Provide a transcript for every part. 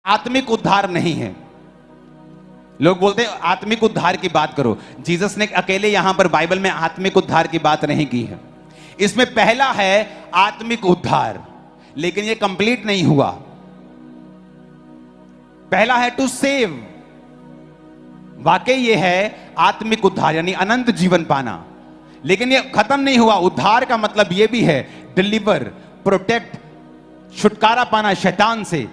आत्मिक उद्धार नहीं है। लोग बोलते हैं आत्मिक उद्धार की बात करो। जीसस ने अकेले यहां पर बाइबल में आत्मिक उद्धार की बात नहीं की है। इसमें पहला है आत्मिक उद्धार, लेकिन यह कंप्लीट नहीं हुआ। पहला है टू सेव, वाकई यह है आत्मिक उद्धार यानी अनंत जीवन पाना, लेकिन यह खत्म नहीं हुआ। उद्धार का मतलब यह भी है डिलीवर, प्रोटेक्ट, छुटकारा पाना, शैतान से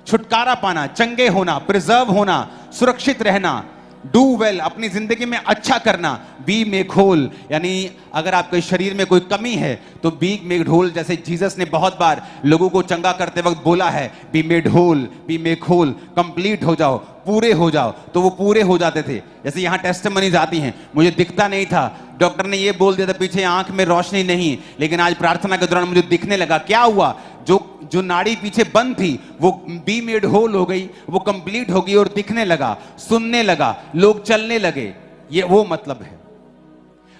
छुटकारा पाना, चंगे होना, प्रिजर्व होना, सुरक्षित रहना, डू वेल, अपनी जिंदगी में अच्छा करना, बी मेक होल, यानी अगर आपके शरीर में कोई कमी है तो बी मेड होल। जैसे जीसस ने बहुत बार लोगों को चंगा करते वक्त बोला है be made whole, be make whole, complete हो जाओ, पूरे हो जाओ, तो वो पूरे हो जाते थे। जैसे यहां टेस्टिमनीज आती हैं, मुझे दिखता नहीं था, डॉक्टर ने ये बोल दिया था पीछे आंख में रोशनी नहीं, लेकिन आज प्रार्थना के दौरान मुझे दिखने लगा। क्या हुआ? जो नाड़ी पीछे बंद थी वो बी मेड होल हो गई, वो कंप्लीट हो गई और दिखने लगा, सुनने लगा, लोग चलने लगे। ये वो मतलब है।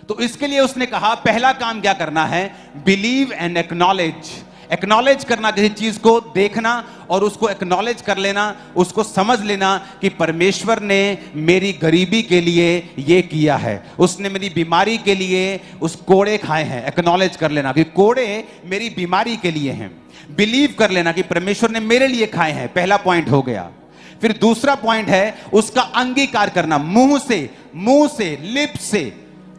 तो इसके लिए उसने कहा पहला काम क्या करना है? Believe and acknowledge. एक्नॉलेज करना, किसी चीज को देखना और उसको एक्नॉलेज कर लेना, उसको समझ लेना कि परमेश्वर ने मेरी गरीबी के लिए ये किया है, उसने मेरी बीमारी के लिए उस कोड़े खाए हैं। एक्नॉलेज कर लेना कि कोड़े मेरी बीमारी के लिए हैं। बिलीव कर लेना कि परमेश्वर ने मेरे लिए खाए हैं। पहला पॉइंट हो गया। फिर दूसरा पॉइंट है उसका अंगीकार करना, मुंह से, लिप से,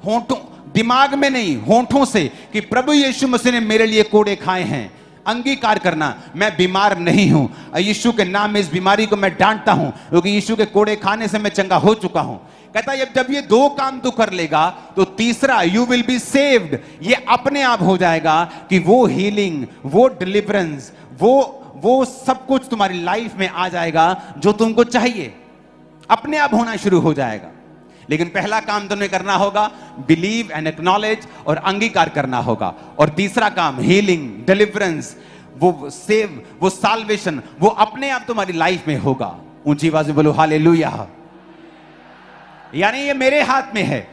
होंठों, दिमाग में नहीं, होंठों से, कि प्रभु यीशु मसीह ने मेरे लिए कोड़े खाए हैं। अंगीकार करना, मैं बीमार नहीं हूं, यीशु के नाम में इस बीमारी को मैं डांटता हूं, क्योंकि यीशु के कोड़े खाने से मैं चंगा हो चुका हूं। कहता है जब ये दो काम तू कर लेगा तो तीसरा यू विल बी सेव्ड, ये अपने आप हो जाएगा कि वो हीलिंग, वो डिलीवरेंस, वो सब कुछ तुम्हारी लाइफ में आ जाएगा जो तुमको चाहिए, अपने आप होना शुरू हो जाएगा। लेकिन पहला काम तुम्हें करना होगा बिलीव एंड एक्नॉलेज, और अंगीकार करना होगा। और तीसरा काम हीलिंग, डिलीवरेंस, वो सेव, वो साल्वेशन, वो अपने आप तुम्हारी लाइफ में होगा। ऊंची आवाज में बोलो हालेलुया। यानी ये मेरे हाथ में है,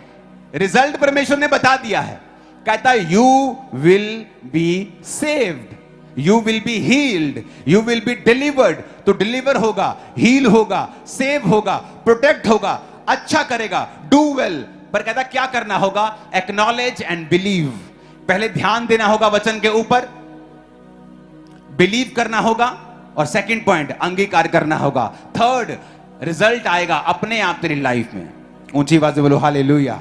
रिजल्ट परमेश्वर ने बता दिया है। कहता है you will be saved, you will be healed, you will be delivered. तो डिलीवर होगा, हील होगा, सेव होगा, प्रोटेक्ट होगा, अच्छा करेगा, डू वेल। पर कहता क्या करना होगा? Acknowledge and believe. पहले ध्यान देना होगा वचन के ऊपर, बिलीव करना होगा, और सेकंड पॉइंट अंगीकार करना होगा। थर्ड रिजल्ट आएगा अपने आप तेरी लाइफ में। ऊंची आवाज से बोलो हालेलुया।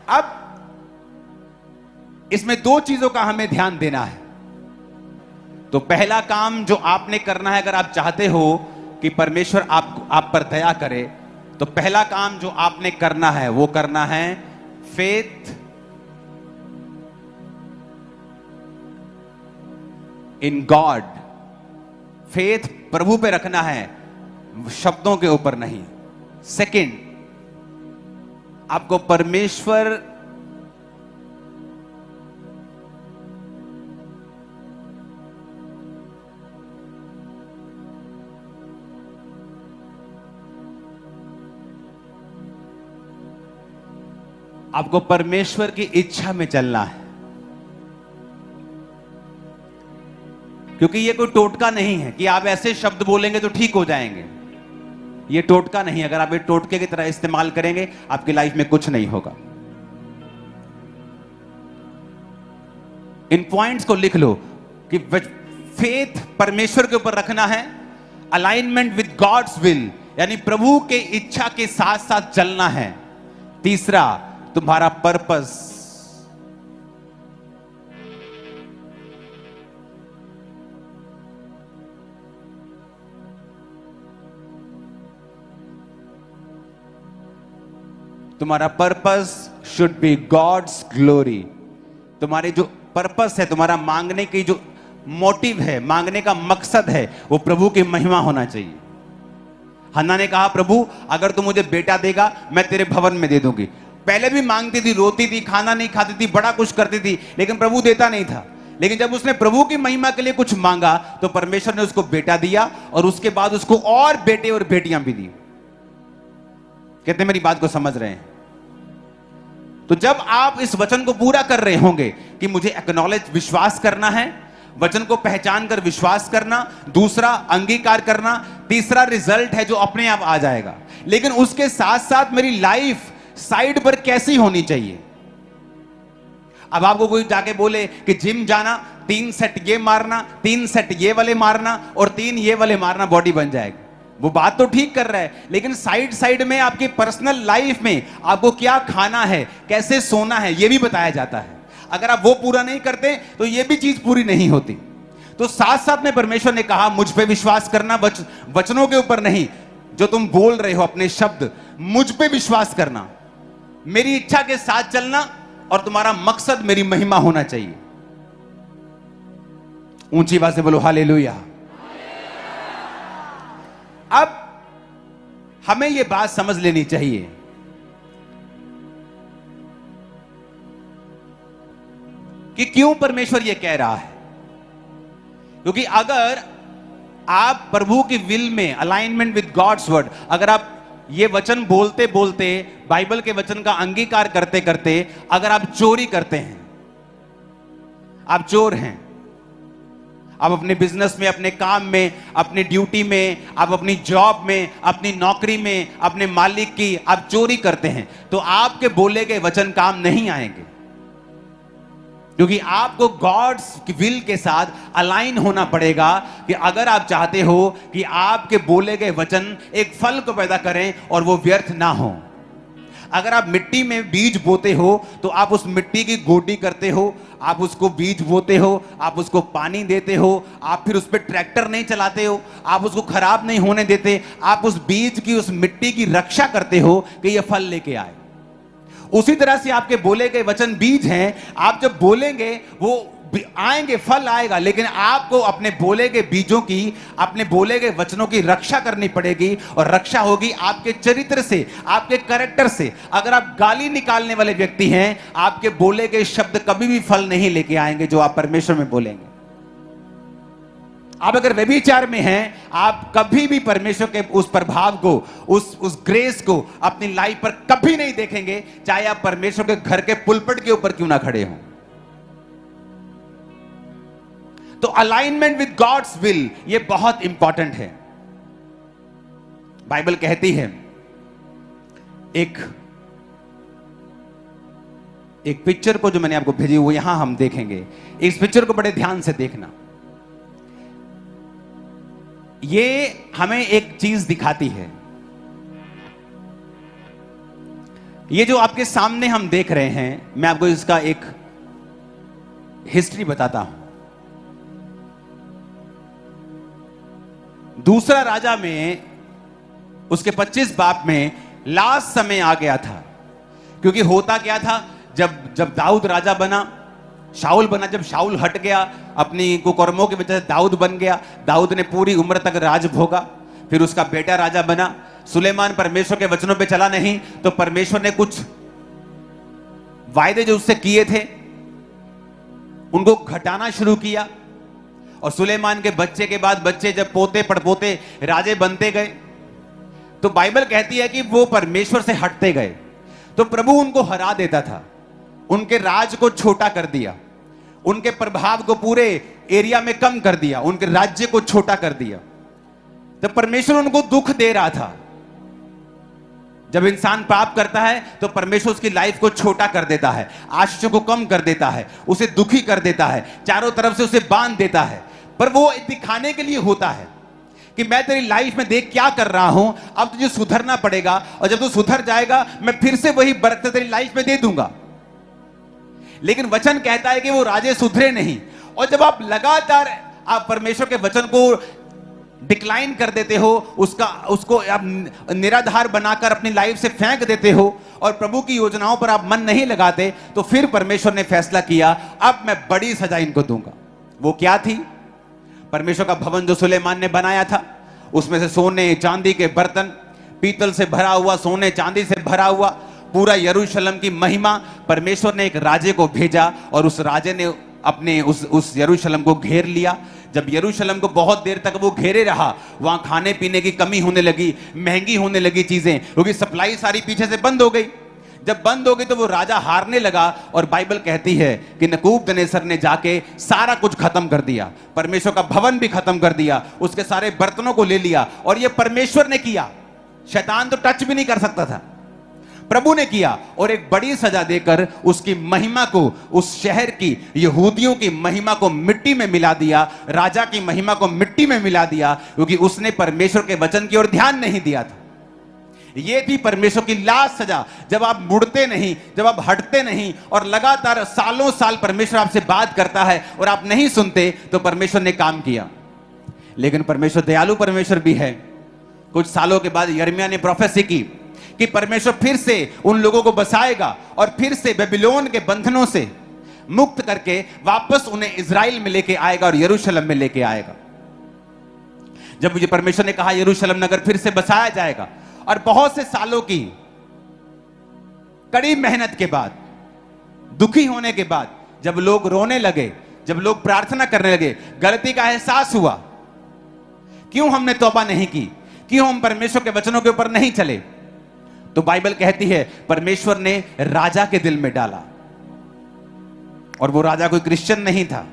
अब इसमें दो चीजों का हमें ध्यान देना है। तो पहला काम जो आपने करना है, अगर आप चाहते हो कि परमेश्वर आप पर दया करे, तो पहला काम जो आपने करना है वो करना है फेथ इन गॉड। फेथ प्रभु पे रखना है, शब्दों के ऊपर नहीं। सेकंड, आपको परमेश्वर की इच्छा में चलना है, क्योंकि ये कोई टोटका नहीं है कि आप ऐसे शब्द बोलेंगे तो ठीक हो जाएंगे। ये टोटका नहीं। अगर आप ये टोटके की तरह इस्तेमाल करेंगे आपकी लाइफ में कुछ नहीं होगा। इन पॉइंट्स को लिख लो कि फेथ परमेश्वर के ऊपर रखना है, अलाइनमेंट विद गॉड्स विल, यानी प्रभु के इच्छा के साथ साथ चलना है। तीसरा, तुम्हारा पर्पस, तुम्हारा purpose should be God's glory. तुम्हारे जो पर्पस है, तुम्हारा मांगने की जो मोटिव है, मांगने का मकसद है, वो प्रभु की महिमा होना चाहिए। हन्ना ने कहा प्रभु अगर तू मुझे बेटा देगा मैं तेरे भवन में दे दूंगी। पहले भी मांगती थी, रोती थी, खाना नहीं खाती थी, बड़ा कुछ करती थी, लेकिन प्रभु देता नहीं था। लेकिन जब उसने प्रभु की महिमा के लिए कुछ मांगा तो परमेश्वर ने उसको बेटा दिया, और उसके बाद उसको और बेटे और बेटियां भी दी। कहते मेरी बात को समझ रहे हैं? तो जब आप इस वचन को पूरा कर रहे होंगे कि मुझे एक्नॉलेज, विश्वास करना है, वचन को पहचान कर विश्वास करना, दूसरा अंगीकार करना, तीसरा रिजल्ट है जो अपने आप आ जाएगा। लेकिन उसके साथ साथ मेरी लाइफ साइड पर कैसी होनी चाहिए। अब आपको कोई जाके बोले कि जिम जाना, 3 सेट ये मारना, 3 सेट ये वाले मारना और 3 ये वाले मारना, बॉडी बन जाएगी। वो बात तो ठीक कर रहा है, लेकिन साइड साइड में आपकी पर्सनल लाइफ में आपको क्या खाना है, कैसे सोना है, ये भी बताया जाता है। अगर आप वो पूरा नहीं करते तो ये भी चीज पूरी नहीं होती। तो साथ साथ में परमेश्वर ने कहा मुझ पे विश्वास करना, वचनों के ऊपर नहीं, जो तुम बोल रहे हो अपने शब्द, मुझ पे विश्वास करना, मेरी इच्छा के साथ चलना, और तुम्हारा मकसद मेरी महिमा होना चाहिए। ऊंची आवाज से बोलो हालेलुया। अब हमें यह बात समझ लेनी चाहिए कि क्यों परमेश्वर यह कह रहा है। क्योंकि अगर आप प्रभु की विल में, अलाइनमेंट विद गॉड्स वर्ड, अगर आप ये वचन बोलते बोलते, बाइबल के वचन का अंगीकार करते करते अगर आप चोरी करते हैं, आप चोर हैं, आप अपने बिजनेस में, अपने काम में, अपनी ड्यूटी में, आप अपनी जॉब में, अपनी नौकरी में, अपने मालिक की आप चोरी करते हैं, तो आपके बोले गए वचन काम नहीं आएंगे। क्योंकि आपको गॉड्स की विल के साथ अलाइन होना पड़ेगा कि अगर आप चाहते हो कि आपके बोले गए वचन एक फल को पैदा करें और वो व्यर्थ ना हो। अगर आप मिट्टी में बीज बोते हो तो आप उस मिट्टी की गोडी करते हो, आप उसको बीज बोते हो, आप उसको पानी देते हो, आप फिर उस पर ट्रैक्टर नहीं चलाते हो, आप उसको खराब नहीं होने देते, आप उस बीज की, उस मिट्टी की रक्षा करते हो कि यह फल लेके आए। उसी तरह से आपके बोले गए वचन बीज हैं, आप जब बोलेंगे वो आएंगे, फल आएगा, लेकिन आपको अपने बोले गए बीजों की, अपने बोले गए वचनों की रक्षा करनी पड़ेगी, और रक्षा होगी आपके चरित्र से, आपके कैरेक्टर से। अगर आप गाली निकालने वाले व्यक्ति हैं, आपके बोले गए शब्द कभी भी फल नहीं लेके आएंगे जो आप परमेश्वर में बोलेंगे। आप अगर व्यभिचार में हैं, आप कभी भी परमेश्वर के उस प्रभाव को, उस ग्रेस को अपनी लाइफ पर कभी नहीं देखेंगे, चाहे आप परमेश्वर के घर के पुलपट के ऊपर क्यों ना खड़े हों। तो अलाइनमेंट विद गॉड्स विल ये बहुत इंपॉर्टेंट है। बाइबल कहती है, एक पिक्चर को जो मैंने आपको भेजी वो यहां हम देखेंगे। इस पिक्चर को बड़े ध्यान से देखना। ये हमें एक चीज दिखाती है। ये जो आपके सामने हम देख रहे हैं, मैं आपको इसका एक हिस्ट्री बताता हूं। दूसरा राजा में उसके 25 बाप में लास्ट समय आ गया था। क्योंकि होता क्या था, जब दाऊद राजा बना, शाऊल बना, जब शाऊल हट गया, अपनी कुकर्मों की वजह से दाऊद बन गया, दाऊद ने पूरी उम्र तक राज भोगा, फिर उसका बेटा राजा बना। सुलेमान परमेश्वर के वचनों पे चला नहीं, तो परमेश्वर ने कुछ वायदे जो उससे किए थे उनको घटाना शुरू किया। और सुलेमान के बच्चे के बाद बच्चे, जब पोते पड़पोते राजे बनते गए, तो बाइबल कहती है कि वो परमेश्वर से हटते गए, तो प्रभु उनको हरा देता था, उनके राज को छोटा कर दिया, उनके प्रभाव को पूरे एरिया में कम कर दिया, उनके राज्य को छोटा कर दिया। तो परमेश्वर उनको दुख दे रहा था। जब इंसान पाप करता है तो परमेश्वर उसकी लाइफ को छोटा कर देता है, आशीषों को कम कर देता है, उसे दुखी कर देता है, चारों तरफ से उसे बांध देता है। पर वो दिखाने के लिए होता है कि मैं तेरी लाइफ में देख क्या कर रहा हूं, अब तुझे सुधरना पड़ेगा, और जब तू सुधर जाएगा मैं फिर से वही बरकत तेरी लाइफ में दे दूंगा। लेकिन वचन कहता है कि वो राजे सुधरे नहीं, और जब आप लगातार आप परमेश्वर के वचन को डिक्लाइन कर देते हो, उसको आप निराधार बनाकर अपनी लाइफ से फेंक देते हो, और प्रभु की योजनाओं पर आप मन नहीं लगाते, तो फिर परमेश्वर ने फैसला किया, अब मैं बड़ी सजा इनको दूंगा। वो क्या थी? परमेश्वर का भवन जो सुलेमान ने बनाया था, उसमें से सोने चांदी के बर्तन, पीतल से भरा हुआ, सोने चांदी से भरा हुआ पूरा यरूशलेम की महिमा, परमेश्वर ने एक राजे को भेजा, और उस राजे ने अपने उस यरूशलेम को घेर लिया। जब यरूशलेम को बहुत देर तक वो घेरे रहा, वहां खाने पीने की कमी होने लगी, महंगी होने लगी चीजें, क्योंकि सप्लाई सारी पीछे से बंद हो गई। जब बंद हो गई तो वो राजा हारने लगा, और बाइबल कहती है कि नबूकदनेस्सर ने जाके सारा कुछ खत्म कर दिया, परमेश्वर का भवन भी खत्म कर दिया, उसके सारे बर्तनों को ले लिया। और ये परमेश्वर ने किया, शैतान तो टच भी नहीं कर सकता था, प्रभु ने किया। और एक बड़ी सजा देकर उसकी महिमा को, उस शहर की, यहूदियों की महिमा को मिट्टी में मिला दिया, राजा की महिमा को मिट्टी में मिला दिया, क्योंकि उसने परमेश्वर के वचन की ओर ध्यान नहीं दिया था। यह थी परमेश्वर की लास्ट सजा। जब आप मुड़ते नहीं, जब आप हटते नहीं, और लगातार सालों साल परमेश्वर आपसे बात करता है और आप नहीं सुनते, तो परमेश्वर ने काम किया। लेकिन परमेश्वर दयालु परमेश्वर भी है। कुछ सालों के बाद यिर्मयाह ने प्रोफेसी की कि परमेश्वर फिर से उन लोगों को बसाएगा और फिर से बेबीलोन के बंधनों से मुक्त करके वापस उन्हें इज़राइल में लेके आएगा और यरूशलेम में लेके आएगा। जब मुझे परमेश्वर ने कहा यरूशलेम नगर फिर से बसाया जाएगा, और बहुत से सालों की कड़ी मेहनत के बाद, दुखी होने के बाद, जब लोग रोने लगे, जब लोग प्रार्थना करने लगे, गलती का एहसास हुआ, क्यों हमने तौबा नहीं की, क्यों हम परमेश्वर के वचनों के ऊपर नहीं चले, तो बाइबल कहती है परमेश्वर ने राजा के दिल में डाला। और वो राजा कोई क्रिश्चियन नहीं था,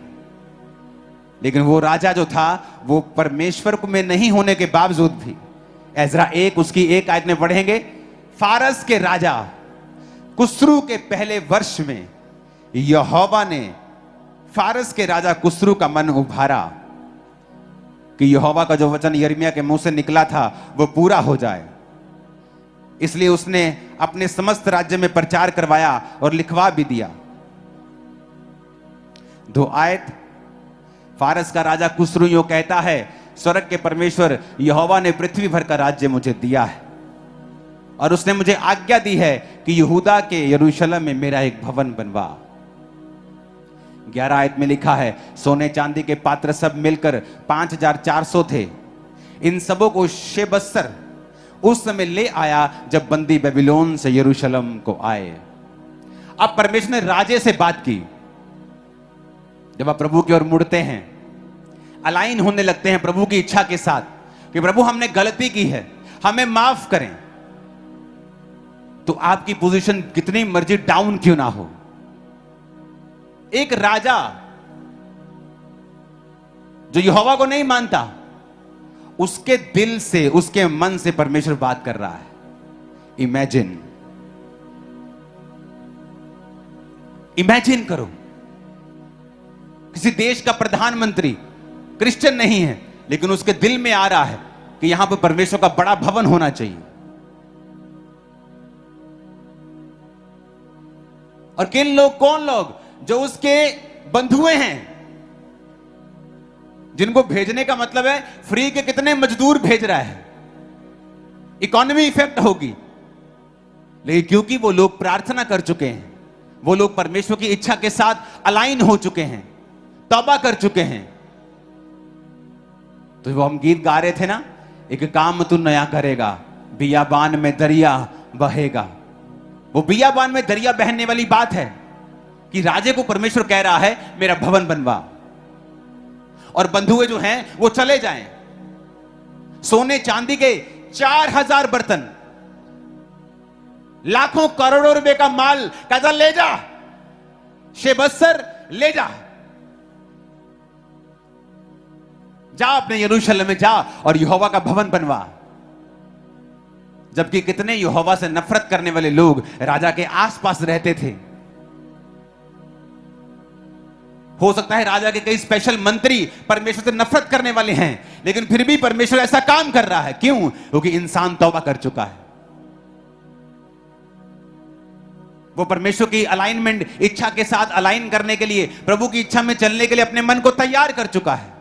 लेकिन वो राजा जो था वो परमेश्वर में नहीं होने के बावजूद भी, एजरा 1 उसकी 1 आयत में पढ़ेंगे, फारस के राजा कुस्रू के पहले वर्ष में यहोवा ने फारस के राजा कुस्रू का मन उभारा कि यहोवा का जो वचन यिर्मयाह के मुंह से निकला था वो पूरा हो जाए। इसलिए उसने अपने समस्त राज्य में प्रचार करवाया और लिखवा भी दिया। 2 आयत, फारस का राजा कुस्रू यूं कहता है, स्वर्ग के परमेश्वर यहोवा ने पृथ्वी भर का राज्य मुझे दिया है, और उसने मुझे आज्ञा दी है कि यहूदा के यरूशलेम में मेरा एक भवन बनवा। 11 आयत में लिखा है, सोने चांदी के पात्र सब मिलकर 5400 थे। इन सबों को शेबस्सर उस समय ले आया जब बंदी बेबीलोन से यरूशलेम को आए। अब परमेश्वर ने राजे से बात की। जब आप प्रभु की ओर मुड़ते हैं, अलाइन होने लगते हैं प्रभु की इच्छा के साथ कि प्रभु हमने गलती की है, हमें माफ करें, तो आपकी पोजीशन कितनी मर्जी डाउन क्यों ना हो, एक राजा जो यहोवा को नहीं मानता, उसके दिल से, उसके मन से परमेश्वर बात कर रहा है। इमेजिन करो, किसी देश का प्रधानमंत्री क्रिश्चियन नहीं है, लेकिन उसके दिल में आ रहा है कि यहां पर परमेश्वर का बड़ा भवन होना चाहिए। और किन लोग, कौन लोग जो उसके बंधुए हैं, जिनको भेजने का मतलब है फ्री के कितने मजदूर भेज रहा है, इकोनॉमी इफेक्ट होगी। लेकिन क्योंकि वो लोग प्रार्थना कर चुके हैं, वो लोग परमेश्वर की इच्छा के साथ अलाइन हो चुके हैं, तौबा कर चुके हैं, तो वो हम गीत गा रहे थे ना, एक काम तू नया करेगा, बियाबान में दरिया बहेगा। वो बियाबान में दरिया बहने वाली बात है कि राजे को परमेश्वर कह रहा है मेरा भवन बनवा, और बंधुए जो हैं वो चले जाएं। सोने चांदी के 4000 बर्तन, लाखों करोड़ों रुपए का माल, कहता ले जा शेबस्सर, ले जा, जा अपने यरूशलेम में जा और यहोवा का भवन बनवा। जबकि कितने यहोवा से नफरत करने वाले लोग राजा के आसपास रहते थे। हो सकता है राजा के कई स्पेशल मंत्री परमेश्वर से नफरत करने वाले हैं, लेकिन फिर भी परमेश्वर ऐसा काम कर रहा है। क्यों? क्योंकि इंसान तौबा कर चुका है। वो परमेश्वर की अलाइनमेंट, इच्छा के साथ अलाइन करने के लिए, प्रभु की इच्छा में चलने के लिए अपने मन को तैयार कर चुका है।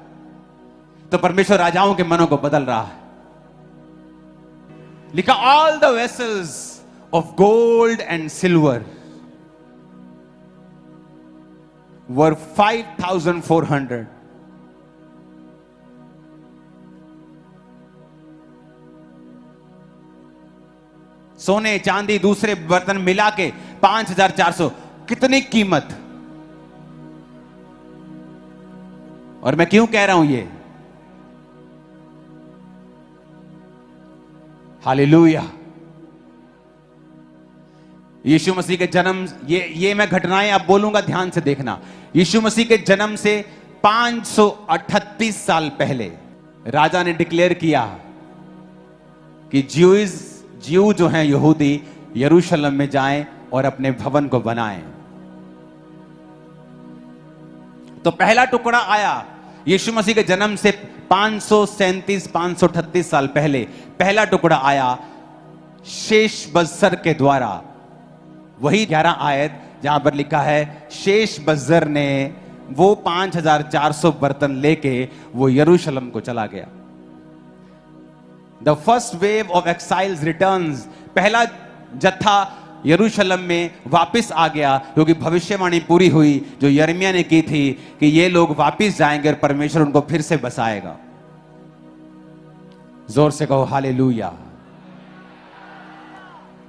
तो परमेश्वर राजाओं के मनों को बदल रहा है। लिखा, all the vessels of gold and silver were 5400। सोने चांदी दूसरे बर्तन मिला के 5400। कितनी कीमत! और मैं क्यों कह रहा हूं ये? हालेलुया। यीशु मसीह के जन्म, ये मैं घटनाएं अब बोलूंगा, ध्यान से देखना। यीशु मसीह के जन्म से 538 साल पहले राजा ने डिक्लेयर किया कि ज्यू जो हैं यहूदी यरूशलेम में जाएं और अपने भवन को बनाएं। तो पहला टुकड़ा आया यीशु मसीह के जन्म से 538 साल पहले। पहला टुकड़ा आया शेष बज्जर के द्वारा। वही 11 आयत जहां पर लिखा है शेष बज्जर ने वो 5400 बर्तन लेके वो यरूशलेम को चला गया। The first wave of exiles returns, पहला जत्था यरूशलेम में वापस आ गया, क्योंकि भविष्यवाणी पूरी हुई जो यिर्मयाह ने की थी कि ये लोग वापस जाएंगे और परमेश्वर उनको फिर से बसाएगा। जोर से कहो हालेलुया।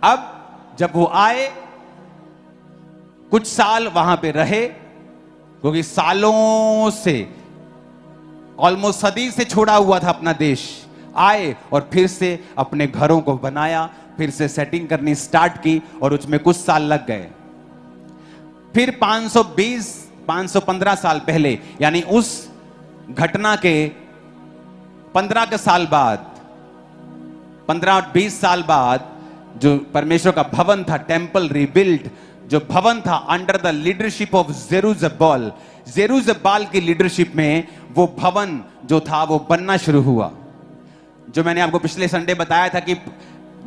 अब जब वो आए, कुछ साल वहां पे रहे, क्योंकि सालों से, ऑलमोस्ट सदी से छोड़ा हुआ था अपना देश। आए और फिर से अपने घरों को बनाया, फिर से सेटिंग करनी स्टार्ट की और उसमें कुछ साल लग गए। फिर 515 साल पहले, यानी उस घटना के 15 के साल बाद, 15-20 साल बाद, जो परमेश्वर का भवन था, टेंपल रिबिल्ड, जो भवन था अंडर द लीडरशिप ऑफ जेरुब्बाल की लीडरशिप में, वो भवन जो था वो बनना शुरू हुआ। जो मैंने आपको पिछले संडे बताया था कि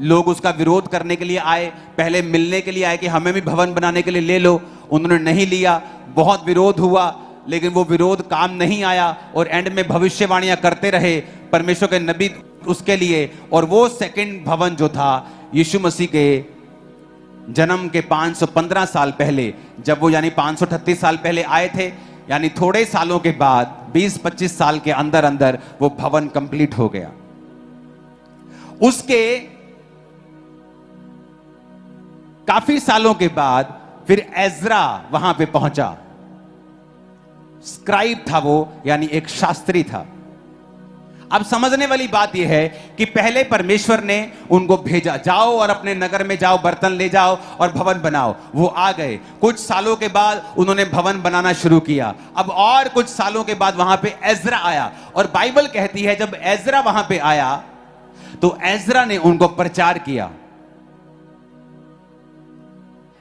लोग उसका विरोध करने के लिए आए, पहले मिलने के लिए आए कि हमें भी भवन बनाने के लिए ले लो, उन्होंने नहीं लिया, बहुत विरोध हुआ, लेकिन वो विरोध काम नहीं आया और एंड में भविष्यवाणियां करते रहे परमेश्वर के नबी उसके लिए। और वो सेकंड भवन जो था यीशु मसीह के जन्म के 515 साल पहले, जब वो यानी 538 साल पहले आए थे, यानी थोड़े सालों के बाद 20-25 साल के अंदर अंदर वो भवन कंप्लीट हो गया। उसके काफी सालों के बाद फिर एज्रा वहां पे पहुंचा। स्क्राइब था वो, यानी एक शास्त्री था। अब समझने वाली बात यह है कि पहले परमेश्वर ने उनको भेजा, जाओ और अपने नगर में जाओ, बर्तन ले जाओ और भवन बनाओ। वो आ गए। कुछ सालों के बाद उन्होंने भवन बनाना शुरू किया। अब और कुछ सालों के बाद वहां पे एज्रा आया, और बाइबल कहती है जब एज्रा वहां पे आया तो एज्रा ने उनको प्रचार किया।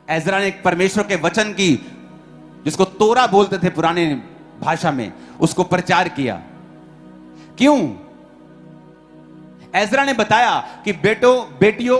एज्रा ने परमेश्वर के वचन की, जिसको तोरा बोलते थे पुराने भाषा में, उसको प्रचार किया। क्यों? एज्रा ने बताया कि बेटियों